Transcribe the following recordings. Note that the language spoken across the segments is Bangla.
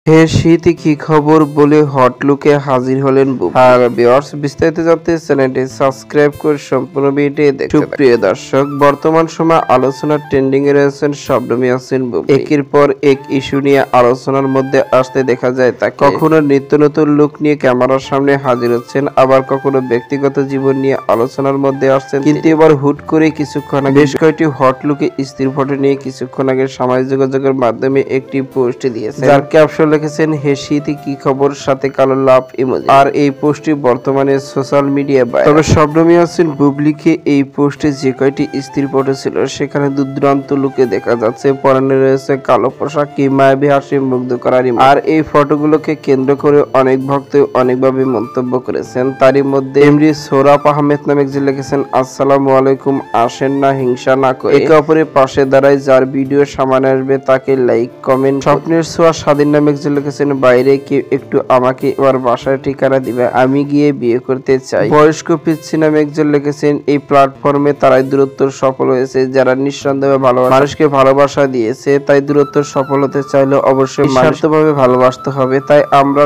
হে শীত কি খবর বলে হট লুকে হাজির হলেন বুবলি। আর ভিউয়ার্স, বিস্তারিত জানতে চ্যানেলটি সাবস্ক্রাইব করে সম্পূর্ণ ভিডিওটি দেখুন। প্রিয় দর্শক, বর্তমান সময় আলোচনার ট্রেন্ডিং এ রয়েছেন শবনম ইয়াসমিন বুবলি। একের পর এক ইস্যু নিয়ে আলোচনার মধ্যে আসতে দেখা যায় তাকে। কখনো নিত্য নতুন লুক নিয়ে ক্যামেরার সামনে হাজির হচ্ছেন, আবার কখনো ব্যক্তিগত জীবন নিয়ে আলোচনার মধ্যে আসছেন। কিন্তু এবার হুট করে কিছুক্ষণ আগে বেশ কয়েকটি হট লুকে স্ত্রীর ফটো নিয়ে কিছুক্ষণ আগে সামাজিক যোগাযোগের মাধ্যমে একটি পোস্ট দিয়েছে, যার ক্যাপশন লিখেছেন হে শীতে কি খবর, সাথে কালো লাভ ইমোজি। আর এই পোস্টটি বর্তমানে সোশ্যাল মিডিয়ায় ভাইরাল। তবে শবনম ইয়াসমিন বুবলিকে এই পোস্টে যে কয়টি স্ত্রীর ফটো ছিল সেখানে দুর্দান্ত লুকে দেখা যাচ্ছে। পরনে রয়েছে কালো পোশাক, কি মায়াবী হাসি, মুগ্ধ করার ইমোজি। আর এই ফটোগুলোকে কেন্দ্র করে অনেক ভক্ত অনেকভাবে মন্তব্য করেছেন। তারই মধ্যে এমডি সোহরাব আহমেদ নামে একজন লিখেছেন, আসসালামু আলাইকুম, আসেন না হিংসা না করে একে অপরের পাশে দাঁড়ায়, যার ভিডিও সামনে আসবে তাকে লাইক কমেন্ট। স্বপ্নের ছোঁয়া স্বাধীন নামে একজন লিখেছেন, বাইরে কেউ একটু আমাকে এবার বাসার ঠিকানা দিবে, আমি গিয়ে বিয়ে করতে চাই। বয়স্ক পিচ্ছি নামে একজন লিখেছেন, এই প্ল্যাটফর্মে তারাই দূরত্ব সফল hয়েছে যারা নিঃসন্দেহে মানুষকে ভালোবাসা দিয়েছে। তাই দূরত্ব সফল হতে চাইলে অবশ্যই নিঃস্বার্থভাবে ভালোবাসতে হবে। তাই আমরা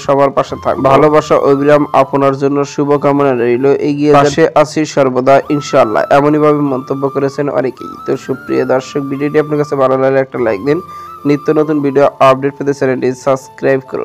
সবার পাশে থাকবো। ভালোবাসা অবিরাম, আপনার জন্য শুভকামনা রইল, এগিয়ে পাশে আছি সর্বদা ইনশাআল্লাহ। এমনই ভাবে মন্তব্য করেছেন অনেকেই। তো সুপ্রিয় দর্শক, ভিডিওটি আপনার কাছে ভালো লাগলে একটা লাইক দিন। নিত্য নতুন ভিডিও আপডেট পেতে চ্যানেলটি সাবস্ক্রাইব করুন।